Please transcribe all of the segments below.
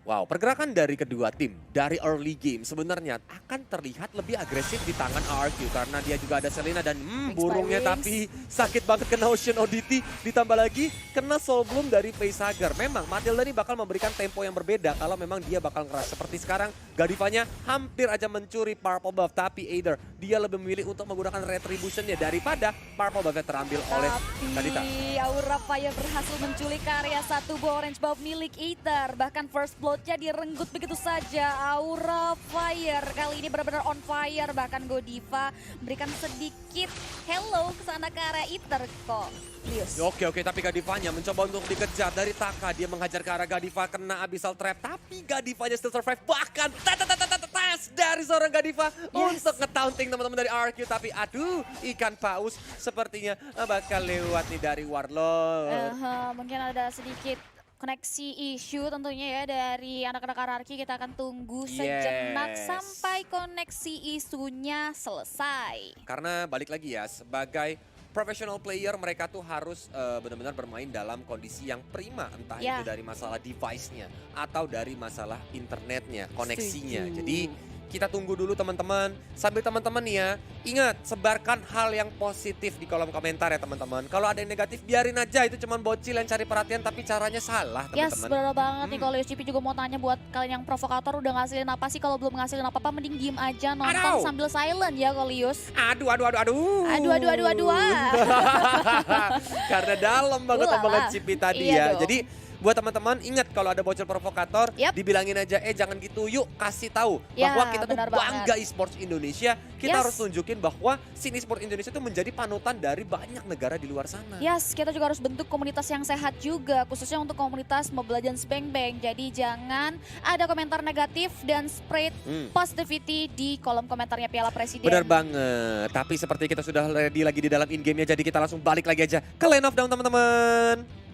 Wow, pergerakan dari kedua tim dari early game sebenarnya akan terlihat lebih agresif di tangan RRQ karena dia juga ada Selena dan burungnya tapi sakit banget kena Ocean Oddity, ditambah lagi kena Soul Bloom dari Facehugger. Memang Matilda ini bakal memberikan tempo yang berbeda kalau memang dia bakal ngeras. Seperti sekarang Gadivanya hampir aja mencuri Purple Buff tapi Aether dia lebih memilih untuk menggunakan Retribution-nya daripada Purple Buff-nya terambil oleh Kadita. Tapi Aura Fire berhasil menculik karya satu buah Orange Buff milik Aether. Bahkan first blood-nya direnggut begitu saja. Aura Fire kali ini benar-benar on fire. Bahkan Godiva memberikan sedikit hello ke sana ke arah Aether kok. Lius. Oke, tapi Gadivanya mencoba untuk dikejar dari Taka. Dia menghajar ke arah Godiva kena Abyssal Trap. Tapi Gadivanya still survive. Bahkan tes dari seorang Godiva untuk nge-taunting teman-teman dari RQ. Tapi aduh, ikan paus sepertinya bakal lewat nih dari Warlord. Mungkin ada sedikit koneksi issue tentunya ya dari anak-anak RRQ. Kita akan tunggu sejenak sampai koneksi isunya selesai. Karena balik lagi ya, sebagai professional player mereka tuh harus benar-benar bermain dalam kondisi yang prima. Entah itu dari masalah device-nya atau dari masalah internetnya, koneksinya. Jadi kita tunggu dulu teman-teman. Sambil teman-teman nih ya, ingat sebarkan hal yang positif di kolom komentar ya teman-teman. Kalau ada yang negatif biarin aja, itu cuma bocil yang cari perhatian tapi caranya salah teman-teman. Yes, benar banget nih. Kalau USGP juga mau tanya buat kalian yang provokator udah ngasilin apa sih? Kalau belum ngasilin apa-apa mending diem aja nonton sambil silent ya Kolius. Aduh. Karena dalam banget omongan Cipi tadi ya. Jadi buat teman-teman ingat kalau ada bocil provokator dibilangin aja jangan gitu yuk kasih tahu bahwa kita tuh bangga e-sports Indonesia. Kita harus tunjukin bahwa scene e-sport Indonesia itu menjadi panutan dari banyak negara di luar sana. Yes, kita juga harus bentuk komunitas yang sehat juga khususnya untuk komunitas Mobile Legends Bang Bang. Jadi jangan ada komentar negatif dan spread positivity di kolom komentarnya Piala Presiden. Benar banget. Tapi seperti kita sudah ready lagi di dalam in-game-nya jadi kita langsung balik lagi aja ke Lane of Dawn teman-teman.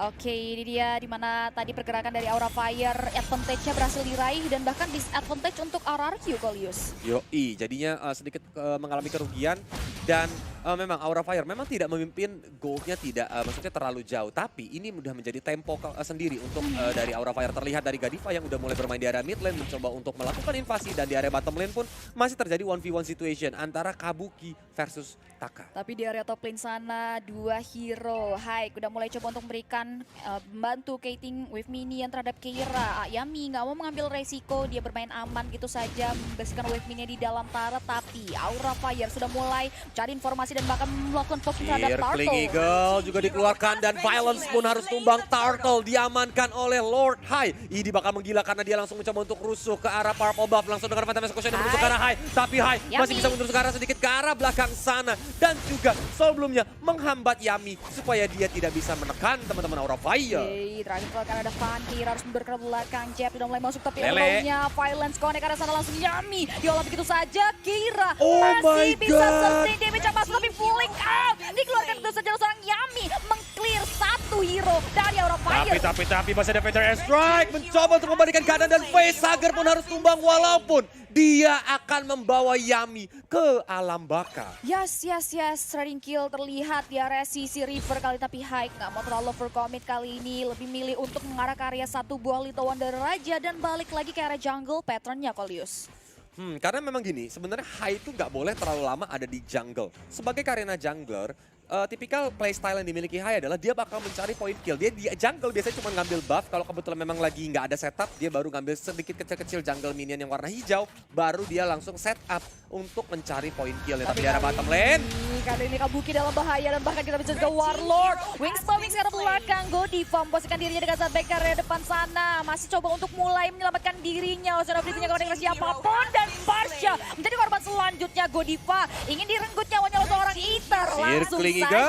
Oke, ini dia dimana tadi pergerakan dari Aura Fire, advantage-nya berhasil diraih dan bahkan disadvantage untuk RRQ Kolius. Yoi, jadinya sedikit mengalami kerugian dan memang Aura Fire memang tidak memimpin goal-nya tidak maksudnya terlalu jauh. Tapi ini mudah menjadi tempo sendiri untuk dari Aura Fire. Terlihat dari Godiva yang udah mulai bermain di area mid lane mencoba untuk melakukan invasi dan di area bottom lane pun masih terjadi 1v1 situation antara Kabuki versus Taka. Tapi di area top lane sana dua hero Haik udah mulai coba untuk memberikan membantu Kating with minion terhadap Keira. Yami nggak mau mengambil resiko, dia bermain aman gitu saja membersihkan wave minion di dalam turret. Tapi Aura Fire sudah mulai cari informasi dan bahkan melakukan poking terhadap Turtle. Fling Eagle juga dikeluarkan dan Violence pun harus tumbang. Turtle diamankan oleh Lord Hai. Ini bakal menggila karena dia langsung mencoba untuk rusuh ke arah Purple Buff. Langsung dengan Phantom Execution yang menuju ke arah Hai. Tapi Hai masih bisa mundur ke arah sedikit ke arah belakang sana. Dan juga sebelumnya menghambat Yami supaya dia tidak bisa menekan teman-teman Aura Fire. Terakhir kan ada Funky harus mundur ke belakang. Jeb sudah mulai masuk tapi elbow-nya Violence connect ke arah sana langsung Yami. Diolah begitu saja. Keira masih bisa sustain damage yang masuk tapi pulling out. Dikeluarkan begitu saja seorang Yami meng-clear satu hero dari Aura Fire. Tapi masih ada Veteran Strike mencoba untuk membalikan keadaan dan Facehugger pun harus tumbang walaupun dia akan membawa Yami ke alam baka. Yes. Trading kill terlihat di area sisi river kali tapi Haik nggak mau terlalu overcommit kali ini. Lebih milih untuk mengarah ke area satu buah Little Wonder Raja dan balik lagi ke area jungle patternnya Kolius. Karena memang gini, sebenarnya Hai itu nggak boleh terlalu lama ada di jungle. Sebagai Karina jungler, tipikal playstyle yang dimiliki Hai adalah dia bakal mencari point kill. Dia di jungle biasanya cuma ngambil buff, kalau kebetulan memang lagi nggak ada setup, dia baru ngambil sedikit kecil-kecil jungle minion yang warna hijau, baru dia langsung setup untuk mencari point kill. Tapi di arah bottom lane. Kali ini Kabuki dalam bahaya dan bahkan kita bisa juga Warlord. Wings ke arah belakang, Godiva memposisikan dirinya dekat back area depan sana. Masih coba untuk mulai menyelamatkan dirinya. Ocean of Blitz-nya kepada siapapun dan Barsha menjadi korban selanjutnya. Godiva ingin direnggut nyawanya oleh seorang Aether. Langsung saja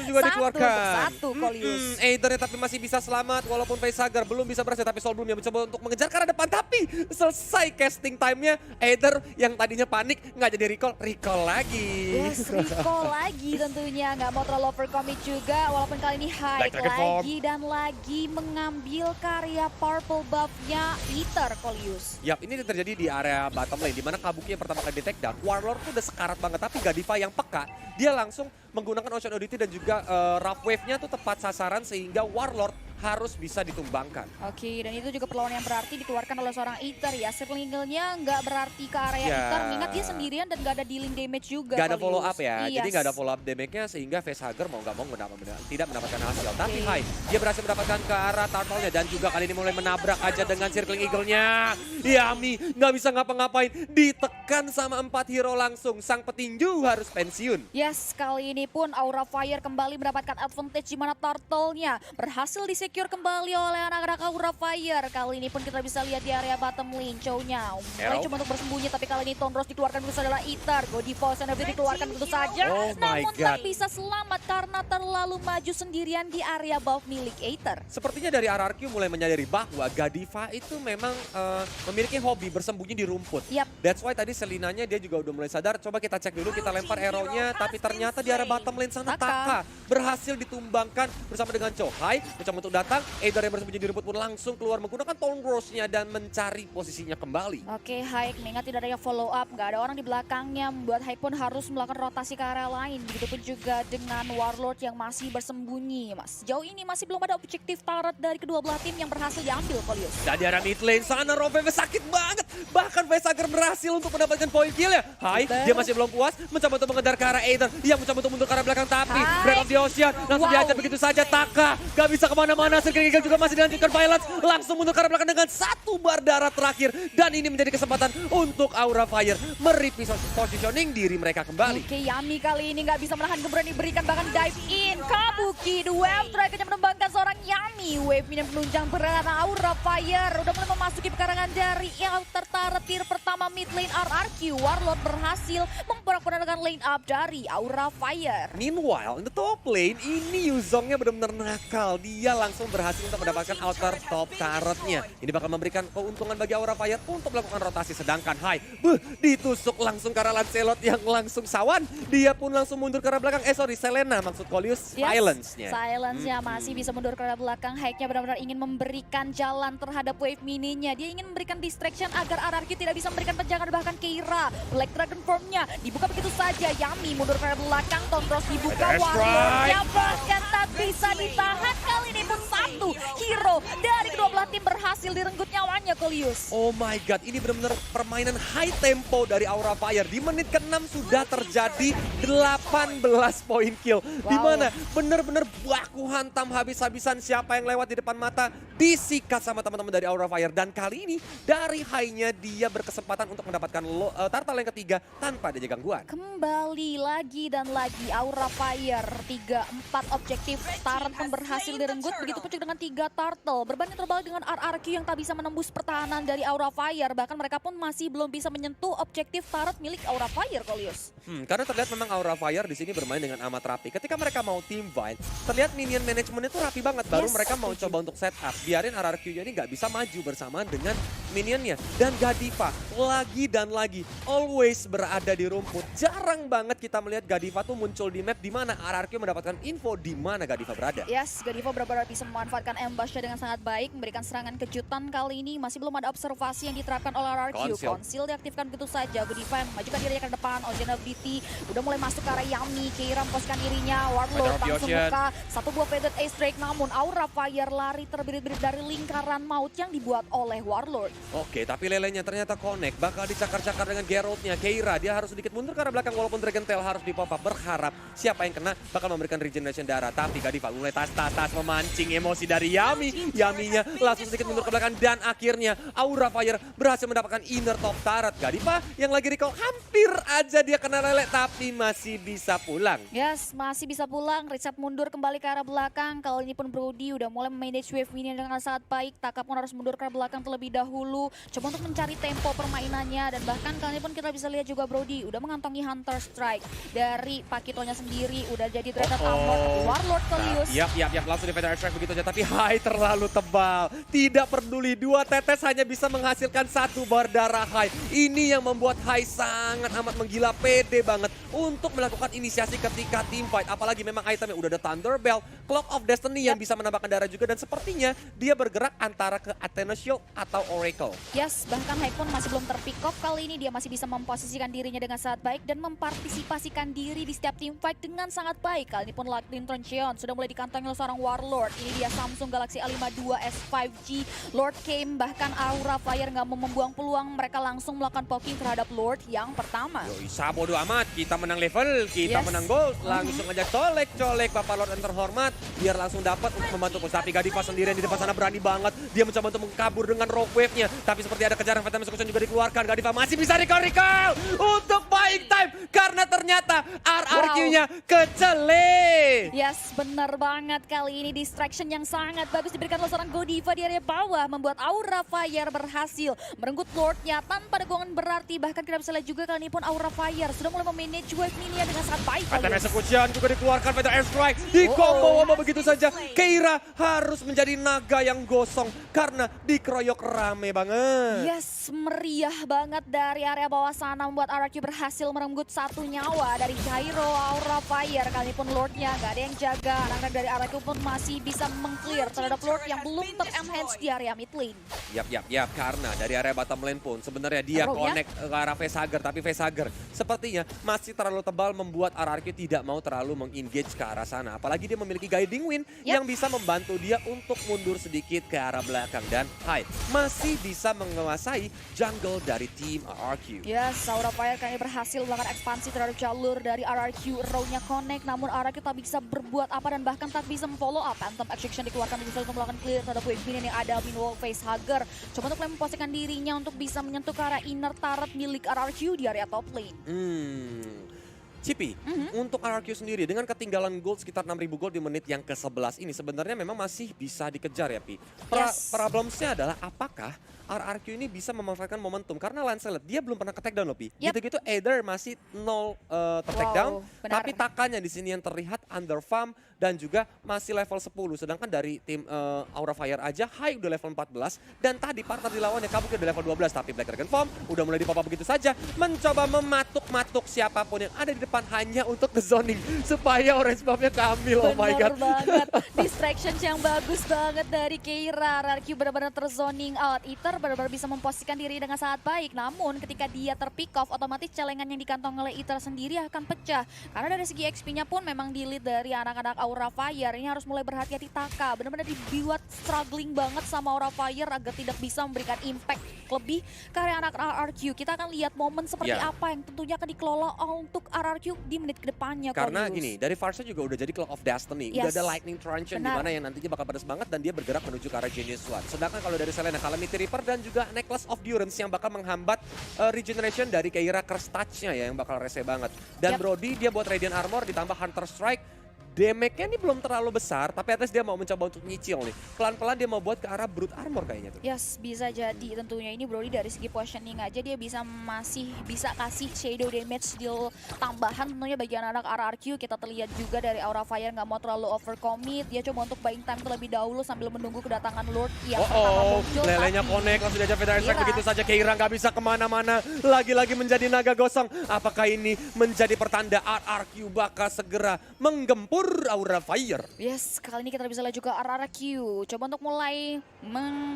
juga dikeluarkan. Satu Kolius. Aether tapi masih bisa selamat walaupun Facehugger belum bisa berhasil. Tapi Soul Bloom yang mencoba untuk mengejar ke arah depan. Tapi selesai casting time-nya Aether yang tadinya panik nggak jadi recall lagi. Yes, recall lagi tentunya. Nggak mau terlalu overcommit juga walaupun kali ini Hyde lagi dan lagi mengambil karya purple buff-nya Aether Kolius. Yap, ini terjadi di area bottom lane dimana Kabuki yang pertama kali di take down. Warlord tuh udah sekarat banget tapi Godiva yang peka. Dia langsung menggunakan Ocean Oddity dan juga Rough Wave-nya tuh tepat sasaran sehingga Warlord harus bisa ditumbangkan. Oke, dan itu juga perlawanan yang berarti dikeluarkan oleh seorang Ether ya. Sirlingelnya nggak berarti ke area Ya. Ether, mengingat dia sendirian dan nggak ada dealing damage juga. Gak ada Kalius. follow up ya, Yes. jadi gak ada follow up damage-nya sehingga Facehugger mau gak mau tidak mendapatkan hasil. Tapi Hai, dia berhasil mendapatkan ke arah turtle-nya dan juga kali ini mulai menabrak aja dengan circling eagle-nya. Yami gak bisa ngapa-ngapain, ditekan sama 4 hero langsung. Sang petinju harus pensiun. Yes, kali ini pun Aura Fire kembali mendapatkan advantage di mana turtle-nya berhasil disecure kembali oleh anak-anak Aura Fire. Kali ini pun kita bisa lihat di area bottom lane, Chow-nya mulai coba untuk bersembunyi, tapi kali ini Tonros dikeluarkan begitu saja adalah Ether. Godiva Oceanography dikeluarkan begitu saja, Oh my namun God. tak bisa selamat karena terlalu maju sendirian di area buff milik Ether. Sepertinya dari RRQ mulai menyadari bahwa Godiva itu memang memiliki hobi bersembunyi di rumput. Yap. That's why tadi Selinanya dia juga udah mulai sadar. Coba kita cek dulu, kita lempar arrow-nya. Tapi ternyata di arah bottom lane sana Taka berhasil ditumbangkan bersama dengan Chohai. Mencoba untuk datang, Either yang bersembunyi di rumput pun langsung keluar menggunakan Tone Rose-nya dan mencari posisinya kembali. Oke, Haik mengingat tidak ada follow up, nggak ada orang di belakangnya, membuat Haik pun harus melakukan rotasi ke area lain. Begitupun juga dengan Warlord yang masih bersembunyi. Mas, sejauh ini masih belum ada objektif turret dari kedua belah tim yang berhasil diambil, Kolius. Dan di arah mid lane sana Roveve sakit banget. Bahkan Facehugger berhasil untuk mendapatkan poin kill ya. Hai, dia masih belum puas, mencoba untuk mengejar ke arah Either. Yang mencoba untuk mundur ke arah belakang, tapi Breath of the Ocean langsung dihajar begitu saja. Taka gak bisa kemana-mana, Circling Eagle juga masih dilanjutkan Violence. Langsung mundur ke arah belakang dengan 1 bar darah terakhir. Dan ini menjadi kesempatan untuk Aura Fire mereview positioning diri mereka kembali. Oke, Yami kali ini nggak bisa menahan kemudian diberikan bahkan dive in. Kabuki, the wave track-nya menembangkan seorang Yami. Wave ini penunjang berat Aura Fire. Udah mulai memasuki pekarangan dari yang tertarik tier pertama mid lane RRQ. Warlord berhasil memporak-porandakan lane up dari Aura Fire. Meanwhile, in the top lane, ini Yuzongnya benar-benar nakal. Dia langsung berhasil untuk mendapatkan outer top turret-nya. Ini bakal memberikan keuntungan bagi Aura Fire untuk melakukan rotasi. Sedangkan Hai, ditusuk langsung ke arah Lancelot yang langsung sawan. Dia pun langsung mundur ke arah belakang. Selena maksud Kolius, silence-nya. Silence-nya masih bisa mundur ke arah belakang. Haiknya benar-benar ingin memberikan jalan terhadap wave mininya. Dia ingin memberikan distraction agar RRQ tidak bisa memberikan penjagaan, bahkan Keira. Black Dragon Form-nya dibuka begitu saja. Yami mundur ke arah belakang. Tondros dibuka. Warlord-nya bahkan tak bisa ditahan. Kali ini pun satu hero dari kedua belah tim berhasil direnggut nyawanya, Kolius. Oh my god, ini benar-benar permainan high tempo dari Aura Fire. Di menit ke-6 sudah terjadi 18 poin kill. Dimana benar-benar baku hantam habis-habisan, siapa yang lewat di depan mata disikat sama teman-teman dari Aura Fire. Dan kali ini dari high-nya dia berkesempatan untuk mendapatkan turtle yang ketiga tanpa ada gangguan. Kembali lagi dan lagi Aura Fire. 3-4 objektif turret pun berhasil direnggut. Begitupun juga dengan 3 turtle. Berbanding terbalik dengan RRQ yang tak bisa menembus pertahanan dari Aura Fire. Bahkan mereka pun masih belum bisa menyentuh objektif turret milik Aura Fire, Kolius. Karena terlihat memang Aura Fire di sini bermain dengan amat rapi. Ketika mereka mau team fight, terlihat minion management itu rapi banget. Baru mereka mau coba untuk setup. Biarin RRQ-nya ini nggak bisa maju bersamaan dengan minionnya. Dan Godiva lagi dan lagi always berada di rumput. Jarang banget kita melihat Godiva tuh muncul di map di mana RRQ mendapatkan info di mana Godiva berada. Yes, Godiva benar-benar bisa memanfaatkan ambush-nya dengan sangat baik, memberikan serangan kejutan. Kali ini masih belum ada observasi yang diterapkan oleh RRQ. Konsil diaktifkan begitu saja. Godiva yang memajukan dirinya ke depan. Oceanography udah mulai masuk ke arah Yami. Keira memposisikan dirinya. Warlord langsung buka satu buah Faded Ace Drake. Namun Aura Fire lari terbirit-birit dari lingkaran maut yang dibuat oleh Warlord. Oke, tapi lelenya ternyata connect. Bakal dicakar-cakar dengan Geralt-nya. Keira, dia harus sedikit mundur ke arah belakang walaupun Dragon Tail harus dipop up. Berharap siapa yang kena bakal memberikan regeneration darah. Tapi Godiva mulai tas memancing emosi dari Yami. Yaminya langsung sedikit mundur ke belakang dan akhirnya Aura Fire berhasil mendapatkan inner top turret. Godiva yang lagi recall hampir aja dia kena lele tapi masih bisa pulang. Yes, masih bisa pulang. Richard mundur kembali ke arah belakang. Kali ini pun Brody udah mulai manage wave minion dengan sangat baik. Taka pun harus mundur ke arah belakang terlebih dahulu. Coba untuk mencari tempo permainannya. Dan bahkan kali ini pun kita bisa lihat juga Brody udah mengantongi Hunter Strike dari Pakitonya sendiri. Udah jadi Dreaded Armor dari Warlord, Kolius. Yap, langsung di Feather Strike begitu aja. Tapi Hai terlalu tebal. Tidak peduli, 2 tetes hanya bisa menghasilkan 1 bar darah Hai. Ini yang membuat Hai sangat amat menggila, pede banget untuk melakukan inisiasi ketika team fight. Apalagi memang itemnya udah ada Thunder Bell, Clock of Destiny yang bisa menambahkan darah juga. Dan sepertinya dia bergerak antara ke Athena Shield atau Oracle critical. Yes, bahkan Hype pun masih belum terpick off. Kali ini dia masih bisa memposisikan dirinya dengan sangat baik dan mempartisipasikan diri di setiap team fight dengan sangat baik. Kali ini pun Lightning Trancheon sudah mulai dikantongi oleh seorang Warlord. Ini dia Samsung Galaxy A52 S5G. Lord came, bahkan Aura Fire nggak mau membuang peluang. Mereka langsung melakukan poking terhadap Lord yang pertama. Yoi, bodo amat, kita menang level, kita menang gold. Langsung aja colek-colek Bapak Lord yang terhormat. Biar langsung dapat untuk membantu. Tapi Godiva sendirian di depan sana berani banget. Dia mencoba untuk mengkabur dengan rogue wave-nya. Tapi seperti ada kejaran Fatal Execution juga dikeluarkan. Godiva masih bisa recall untuk buying time. Karena ternyata RRQ-nya kecele. Yes, benar banget. Kali ini distraction yang sangat bagus diberikan oleh seorang Godiva di area bawah. Membuat Aura Fire berhasil merenggut Lord-nya tanpa dagongan berarti. Bahkan kita bisa lihat juga kali ini pun Aura Fire sudah mulai memanage wave mininya dengan sangat baik. Fatal Execution juga dikeluarkan. Fatal Airstrike di combo sama begitu saja. Keira harus menjadi naga yang gosong karena dikeroyok rame banget. Yes, meriah banget dari area bawah sana membuat RRQ berhasil merenggut satu nyawa dari Gyro Aura Fire. Kali ini pun Lord-nya gak ada yang jaga. Anak-anak dari RRQ pun masih bisa meng-clear terhadap Lord yang belum ter-enhance di area mid lane. Yap, karena dari area bottom lane pun sebenarnya dia connect ke arah Facehager, tapi Facehager sepertinya masih terlalu tebal membuat RRQ tidak mau terlalu meng-engage ke arah sana. Apalagi dia memiliki Guiding Wind yang bisa membantu dia untuk mundur sedikit ke arah belakang. Dan Hyde masih bisa menguasai jungle dari tim RRQ. Yes, Aura Fire kali ini berhasil melakukan ekspansi terhadap jalur dari RRQ. Row-nya connect, namun RRQ tak bisa berbuat apa dan bahkan tak bisa memfollow up. Phantom Extraction dikeluarkan untuk melakukan clear terhadap wave minion yang ada Minwall Facehager. Coba untuk memposisikan dirinya untuk bisa menyentuh ke arah inner turret milik RRQ di area top lane. Cipi, untuk RRQ sendiri dengan ketinggalan gold sekitar 6.000 gold di menit yang ke-11 ini sebenarnya memang masih bisa dikejar ya Pi. Problemsnya adalah apakah RRQ ini bisa memanfaatkan momentum karena Lancelot dia belum pernah ke takedown loh Pi. Gitu-gitu Aether masih 0 ter-takedown, tapi Takanya di sini yang terlihat underfarm dan juga masih level 10. Sedangkan dari tim Aura Fire aja High udah level 14 dan tadi partner di lawannya Kabuki udah level 12 tapi Black Dragon Form udah mulai dipop begitu saja mencoba mematuk-matuk siapapun yang ada di depan hanya untuk nge-zoning supaya orange buff-nya keambil. Oh my god. Bener banget. Distractions yang bagus banget dari Keira. RRQ benar-benar terzoning out. Ether benar-benar bisa memposisikan diri dengan sangat baik. Namun ketika dia terpick off, otomatis celengan yang dikantong oleh Ether sendiri akan pecah. Karena dari segi XP-nya pun memang di-lead dari anak-anak Aura Fire. Ini harus mulai berhati-hati Taka. Benar-benar dibuat struggling banget sama Aura Fire agar tidak bisa memberikan impact lebih ke area anak RRQ. Kita akan lihat momen seperti apa yang tentunya akan dikelola untuk RRQ di menit kedepannya. Karena gini, dari Farsa juga udah jadi Clock of Destiny. Udah ada Lightning Trancheon di mana yang nantinya bakal pedas banget dan dia bergerak menuju ke arah Genius One. Sedangkan kalau dari Selena, Calamity Reaper dan juga Necklace of Durance yang bakal menghambat regeneration dari Keira Curse Touch-nya ya yang bakal rese banget. Dan Brody dia buat Radiant Armor ditambah Hunter Strike. Damage-nya ini belum terlalu besar, tapi atas dia mau mencoba untuk nyicil nih. Pelan-pelan dia mau buat ke arah Brute Armor kayaknya tuh. Yes, bisa jadi tentunya ini Brody dari segi positioning aja dia masih bisa kasih shadow damage deal tambahan tentunya bagi anak-anak RRQ. Kita terlihat juga dari Aura Fire nggak mau terlalu overcommit, dia coba untuk buying time terlebih dahulu sambil menunggu kedatangan Lord yang pertama muncul. Lelenya connect langsung diajar Fatal Airstrike begitu saja. Keira nggak bisa kemana-mana, lagi-lagi menjadi naga gosong. Apakah ini menjadi pertanda RRQ bakal segera menggempur Aura Fire? Yes, kali ini kita bisa lihat juga RRQ. Coba untuk mulai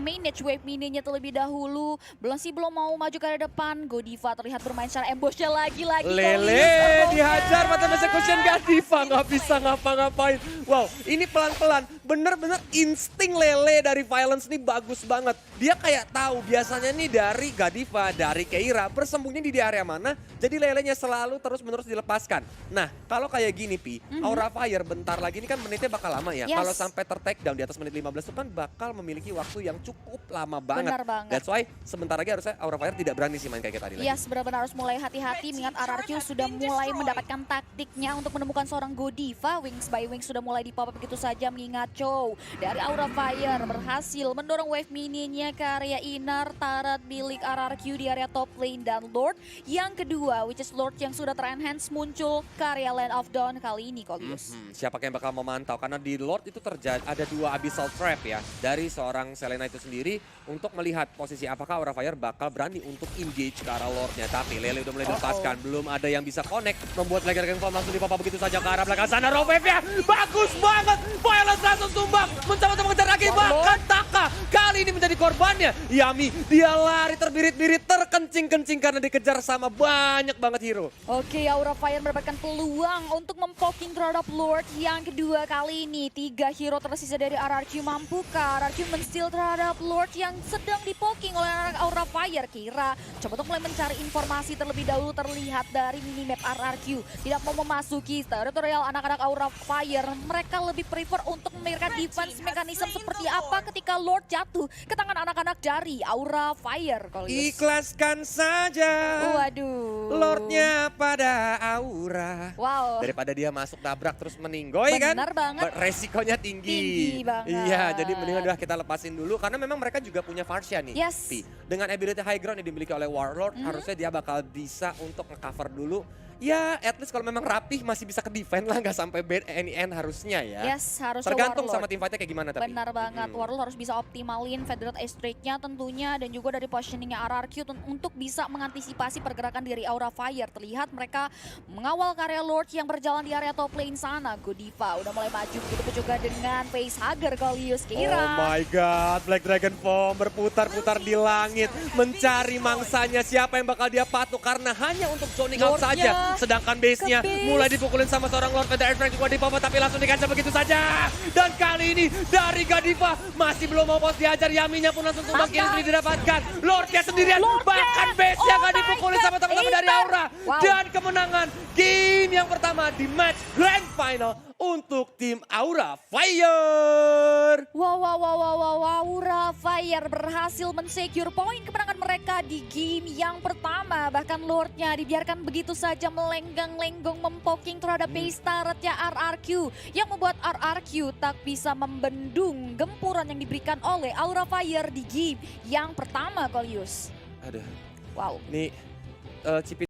manage wave mininya terlebih dahulu. Belum mau maju ke arah depan. Godiva terlihat bermain secara ambushnya lagi-lagi. Lele dihajar Fatal Execution. Godiva nggak bisa ngapa-ngapain. Wow, ini pelan-pelan. Bener-bener insting Lele dari Violence nih bagus banget. Dia kayak tahu biasanya nih dari Godiva, dari Keira bersembunyi di area mana. Jadi Lelenya selalu terus-menerus dilepaskan. Nah, kalau kayak gini Pi, Aura Fire bentar lagi ini kan menitnya bakal lama ya. Kalau sampai ter-takedown di atas menit 15 itu kan bakal memiliki waktu yang cukup lama banget. Benar banget. That's why sebentar lagi harusnya Aura Fire tidak berani sih main kayak tadi lagi. Yes, benar-benar harus mulai hati-hati mengingat RRQ sudah mulai mendapatkan taktiknya untuk menemukan seorang Godiva. Wings by Wings sudah mulai dipop begitu saja mengingat Chow dari Aura Fire berhasil mendorong wave mininya ke area inner turret milik RRQ di area top lane dan Lord yang kedua kedua, which is Lord yang sudah ter-enhance muncul ke area Land of Dawn kali ini, Kolius. Siapa yang bakal memantau? Karena di Lord itu terjadi ada 2 Abyssal Trap ya dari seorang Selena itu sendiri untuk melihat posisi apakah Aura Fire bakal berani untuk engage ke arah Lordnya. Tapi Lele udah mulai dilepaskan, belum ada yang bisa connect, membuat Black Dragon Form langsung dipapa begitu saja ke arah belakang sana. Rovevnya bagus banget, Violence langsung tumbang, mencoba mengejar lagi, bahkan Taka kali ini menjadi korbannya. Yami dia lari terbirit-birit, terkencing-kencing karena dikejar sama banyak banget hero. Oke, Aura Fire mendapatkan peluang untuk mempoking terhadap Lord yang kedua kali ini. 3 hero tersisa dari RRQ, mampukah RRQ men-steal terhadap Lord yang sedang dipoking oleh anak Aura Fire? Kira coba untuk mulai mencari informasi terlebih dahulu, terlihat dari minimap RRQ tidak mau memasuki teritorial anak-anak Aura Fire. Mereka lebih prefer untuk memikirkan defense mekanisme seperti apa ketika Lord jatuh ke tangan anak-anak dari Aura Fire. Ikhlaskan saja Waduh. Lordnya pada Aura. Wow. Daripada dia masuk tabrak terus meninggoy kan. Benar banget. Resikonya tinggi. Tinggi banget. Iya, jadi mendingan udah kita lepasin dulu. Karena memang mereka juga punya Varsha nih. Yes. Pi. Dengan ability high ground yang dimiliki oleh Warlord, harusnya dia bakal bisa untuk nge-cover dulu. Ya, at least kalau memang rapih masih bisa ke defend lah, nggak sampai bad end Ya. harusnya ya. Yes, harusnya Tergantung Warlord. sama teamfightnya kayak gimana tapi. Benar banget, Warlord harus bisa optimalin Federate Ace-Trade-nya tentunya dan juga dari positioningnya RRQ untuk bisa mengantisipasi pergerakan dari Aura Fire. Terlihat mereka mengawal karya Lord yang berjalan di area top lane sana. Godiva udah mulai maju, begitu juga dengan Facehugger Kolius. Kira. Oh my god, Black Dragon Form berputar-putar di langit mencari mangsanya, siapa yang bakal dia patuh karena hanya untuk zoning out Lordnya saja. Sedangkan base-nya ke base. mulai dipukulin sama seorang Lord Feather Airstrike juga di bawah tapi langsung dikancel begitu saja. Dan kali ini dari Godiva masih belum mau pos diajar, Yaminya pun langsung tumbang, kill sendiri didapatkan. Lordnya sendirian, bahkan base-nya Oh gak my dipukulin God, sama teman-teman dari Ethan. Aura. Wow. Dan kemenangan game yang pertama di match Grand Final untuk tim Aura Fire. Wow, Aura Fire berhasil men-secure poin kemenangan mereka di game yang pertama. Bahkan Lordnya dibiarkan begitu saja melenggang-lenggong mempoking terhadap base turretnya RRQ. Yang membuat RRQ tak bisa membendung gempuran yang diberikan oleh Aura Fire di game yang pertama, Kolius. Aduh, Wow. ini Cipi